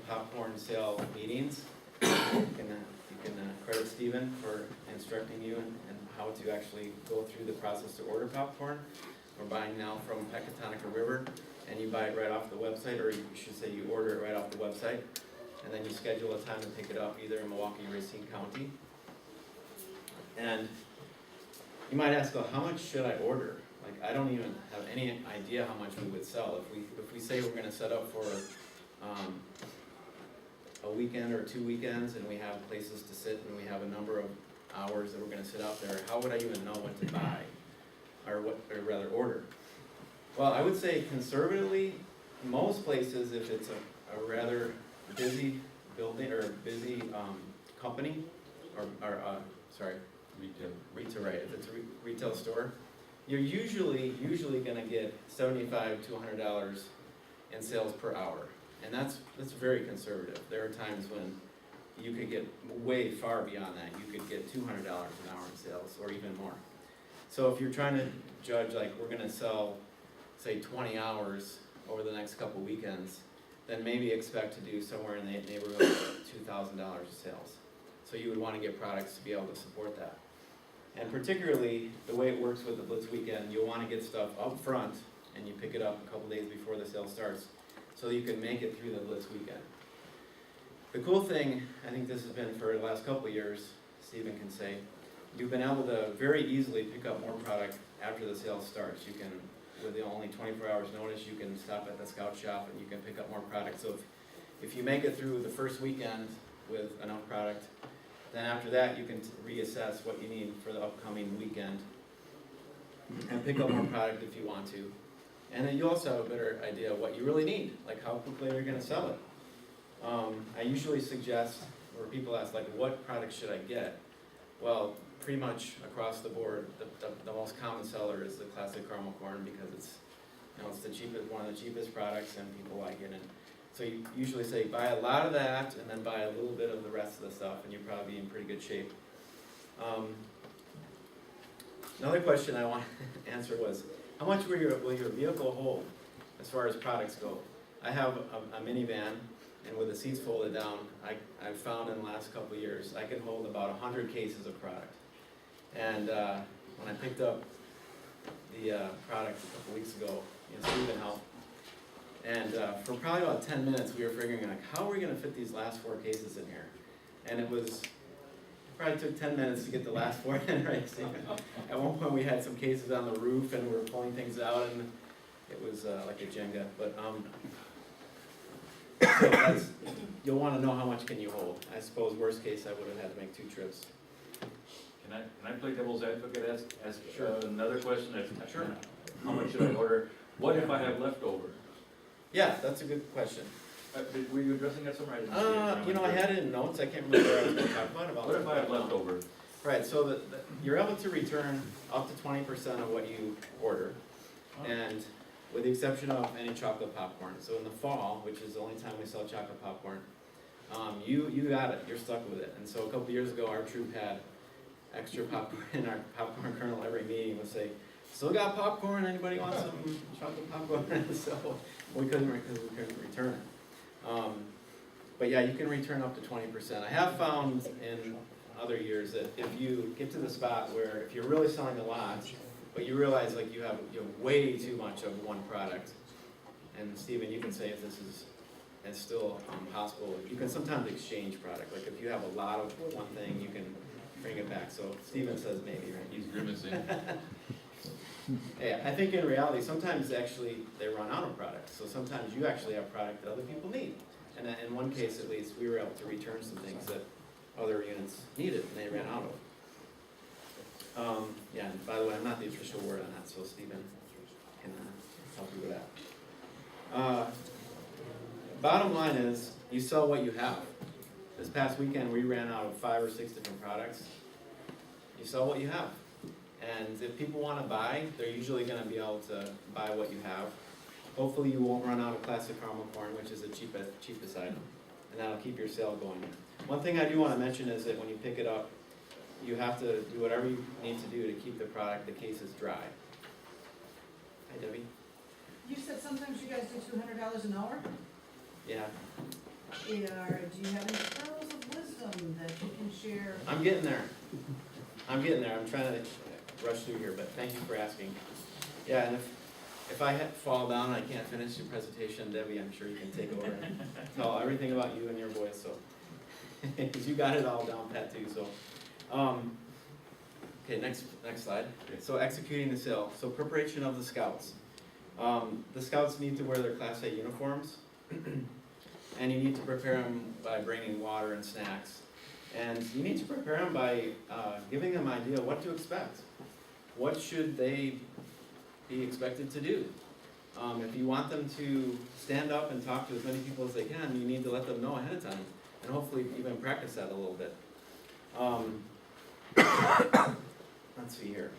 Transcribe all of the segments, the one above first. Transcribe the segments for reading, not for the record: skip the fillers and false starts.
popcorn sale meetings. You can credit Stephen for instructing you in how to actually go through the process to order popcorn. We're buying now from Pecatonica River, and you buy it right off the website, or you should say you order it right off the website, and then you schedule a time to pick it up either in Milwaukee or Racine County. And you might ask, well, how much should I order? Like, I don't even have any idea how much we would sell. If we say we're gonna set up for a weekend or 2 weekends, and we have places to sit, and we have a number of hours that we're gonna sit out there, how would I even know what to buy? Or rather order? Well, I would say conservatively, most places, if it's a rather busy building or a busy company, or sorry, retail, right, if it's a retail store, you're usually gonna get $75 to $100 in sales per hour. And that's very conservative. There are times when you could get way far beyond that. You could get $200 an hour in sales, or even more. So if you're trying to judge, like, we're gonna sell, say, 20 hours over the next couple weekends, then maybe expect to do somewhere in the neighborhood of $2,000 of sales. So you would wanna get products to be able to support that. And particularly, the way it works with the Blitz weekend, you'll wanna get stuff up front, and you pick it up a couple days before the sale starts, so you can make it through the Blitz weekend. The cool thing, I think this has been for the last couple of years, Stephen can say, you've been able to very easily pick up more product after the sale starts. You can, with the only 24 hours notice, you can stop at the scout shop and you can pick up more product. So if you make it through the first weekend with enough product, then after that you can reassess what you need for the upcoming weekend and pick up more product if you want to. And then you also have a better idea of what you really need, like how quickly you're going to sell it. I usually suggest, or people ask, like, what product should I get? Well, pretty much across the board, the most common seller is the classic caramel corn, because it's, it's the cheapest, one of the cheapest products, and people like it. And so you usually say buy a lot of that, and then buy a little bit of the rest of the stuff, and you're probably in pretty good shape. Another question I want to answer was, how much will your vehicle hold as far as products go? I have a minivan, and with the seats folded down, I've found in the last couple of years, I can hold about 100 cases of product. And when I picked up the product a couple weeks ago, Stephen helped, and for probably about 10 minutes, we were figuring, like, how are we gonna fit these last 4 cases in here? And it probably took 10 minutes to get the last 4 in, right, Stephen? At one point, we had some cases on the roof, and we were pulling things out, and it was like a Jenga, but so you'll want to know how much can you hold. I suppose worst case, I would have had to make 2 trips. Can I play devil's advocate? Ask Sure. Another question. Sure. How much should I order? What if I have leftover? Yeah, that's a good question. Were you addressing that somewhere? I didn't see it. I had it in notes. I can't remember what I was going to talk about. What if I have leftover? Right. So you're able to return up to 20% of what you order, and with the exception of any chocolate popcorn. So in the fall, which is the only time we sell chocolate popcorn, you got it, you're stuck with it. And so a couple years ago, our troop had extra popcorn in our popcorn kernel. Every meeting would say, still got popcorn, anybody want some chocolate popcorn? So we couldn't return it. But yeah, you can return up to 20%. I have found in other years that if you get to the spot where if you're really selling a lot, but you realize like you have way too much of one product, and Stephen, you can say if this is still possible, you can sometimes exchange product. Like if you have a lot of one thing, you can bring it back. So Stephen says maybe, right? He's grimacing. Yeah, I think in reality, sometimes actually they run out of product. So sometimes you actually have product that other people need. And in one case at least, we were able to return some things that other units needed and they ran out of. Yeah, and by the way, I'm not the official word on that, so Stephen can help you with that. Bottom line is, you sell what you have. This past weekend, we ran out of 5 or 6 different products. You sell what you have. And if people want to buy, they're usually going to be able to buy what you have. Hopefully you won't run out of classic caramel corn, which is the cheapest item. And that'll keep your sale going. One thing I do want to mention is that when you pick it up, you have to do whatever you need to do to keep the cases dry. Hi, Debbie. You said sometimes you guys do $200 an hour? Yeah. do you have any pearls of wisdom that you can share? I'm getting there. I'm trying to rush through here, but thank you for asking. Yeah, and if I fall down and I can't finish your presentation, Debbie, I'm sure you can take over and tell everything about you and your voice, so. Because you got it all down pat too, so. Okay, next slide. So executing the sale. So preparation of the scouts. The scouts need to wear their Class A uniforms. And you need to prepare them by bringing water and snacks. And you need to prepare them by giving them an idea what to expect. What should they be expected to do? If you want them to stand up and talk to as many people as they can, you need to let them know ahead of time. And hopefully even practice that a little bit. Let's see here.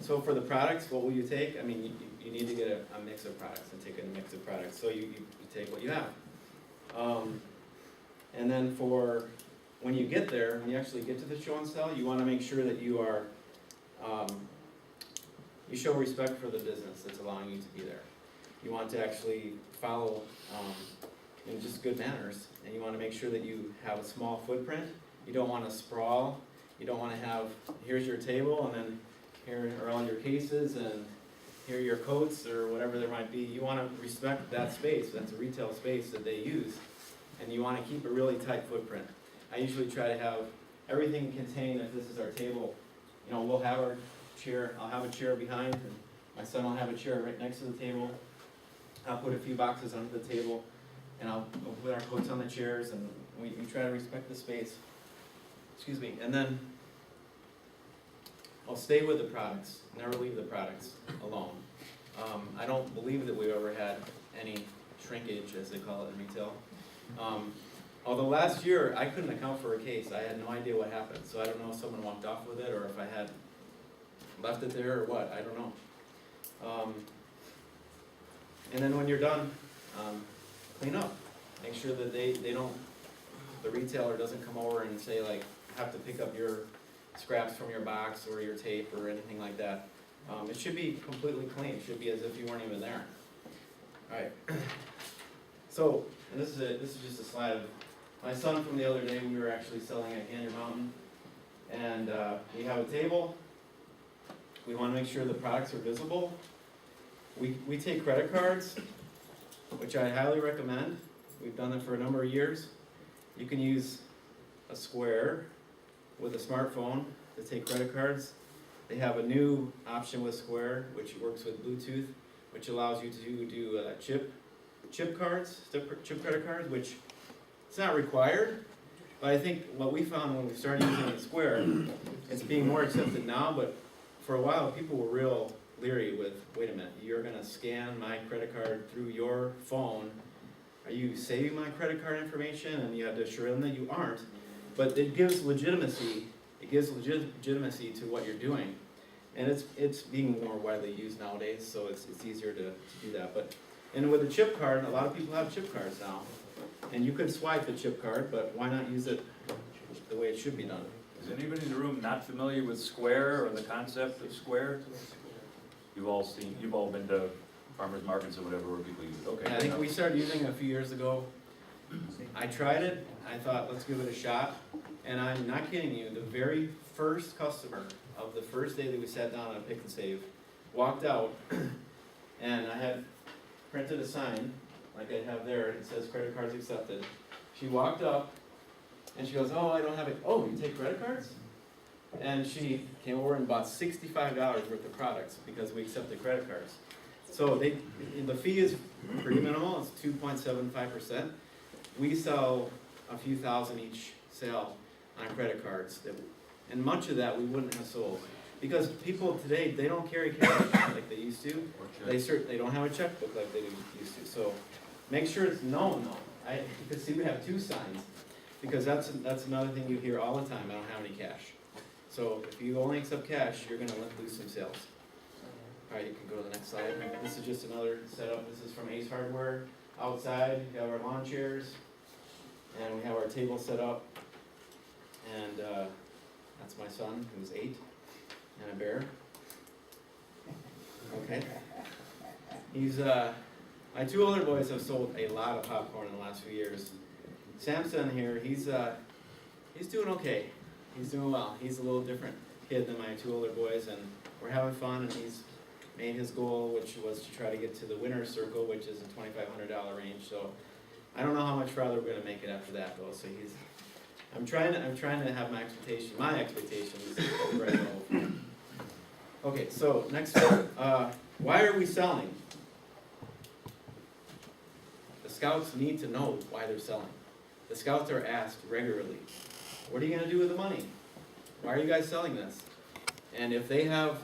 So for the products, what will you take? I mean, you need to get a mix of products and take a mix of products. So you take what you have. And then for when you get there, when you actually get to the show and sell, you want to make sure that you are, you show respect for the business that's allowing you to be there. You want to actually follow in just good manners, and you want to make sure that you have a small footprint. You don't want to sprawl. You don't want to have, here's your table, and then here are all your cases, and here are your coats, or whatever there might be. You want to respect that space. That's a retail space that they use, and you want to keep a really tight footprint. I usually try to have everything contained. If this is our table, you know, we'll have our chair, I'll have a chair behind, and my son will have a chair right next to the table. I'll put a few boxes under the table, and we'll put our coats on the chairs, and we try to respect the space. Excuse me, and then I'll stay with the products, never leave the products alone. I don't believe that we've ever had any shrinkage, as they call it in retail. Although last year, I couldn't account for a case. I had no idea what happened, so I don't know if someone walked off with it, or if I had left it there, or what, I don't know. And then when you're done, clean up. Make sure that they don't, the retailer doesn't come over and say, like, have to pick up your scraps from your box or your tape or anything like that. It should be completely clean. It should be as if you weren't even there. All right. So, and this is just a slide of my son from the other day. We were actually selling at Canyon Mountain, and we have a table. We want to make sure the products are visible. We take credit cards, which I highly recommend. We've done it for a number of years. You can use a Square with a smartphone to take credit cards. They have a new option with Square, which works with Bluetooth, which allows you to do chip credit cards, which it's not required. But I think what we found when we started using Square, it's being more accepted now, but for a while people were real leery with, wait a minute, you're gonna scan my credit card through your phone. Are you saving my credit card information? And you have to assure them that you aren't. But it gives legitimacy. It gives legitimacy to what you're doing, and it's being more widely used nowadays. So it's easier to do that. And with a chip card, a lot of people have chip cards now, and you could swipe the chip card, but why not use it the way it should be done? Is anybody in the room not familiar with Square or the concept of Square? You've all been to farmers markets or whatever where people use it. Okay. Yeah, I think we started using it a few years ago. I tried it. I thought, let's give it a shot. And I'm not kidding you, the very first customer of the first day that we sat down on a pick and save walked out, and I had printed a sign, like I have there, it says credit cards accepted. She walked up, and she goes, oh, I don't have it. Oh, you take credit cards? And she came over and bought $65 worth of products because we accepted credit cards. So the fee is pretty minimal, it's 2.75%. We sell a few thousand each sale on credit cards, and much of that we wouldn't have sold. Because people today, they don't carry cash like they used to. They don't have a checkbook like they used to. So make sure it's known though. Because see, we have two signs. Because that's another thing you hear all the time, I don't have any cash. So if you only accept cash, you're gonna lose some sales. All right, you can go to the next slide. This is just another setup. This is from Ace Hardware. Outside, we have our lawn chairs, and we have our table set up. And that's my son, who's 8, and a bear. Okay. He's My two older boys have sold a lot of popcorn in the last few years. Samson here, he's doing okay. He's doing well. He's a little different kid than my two older boys, and we're having fun, and he's made his goal, which was to try to get to the winner's circle, which is a $2,500 range, so I don't know how much farther we're gonna make it after that though, so I'm trying to have my expectations right now. Okay, so next one, why are we selling? The scouts need to know why they're selling. The scouts are asked regularly, what are you gonna do with the money? Why are you guys selling this? And if they know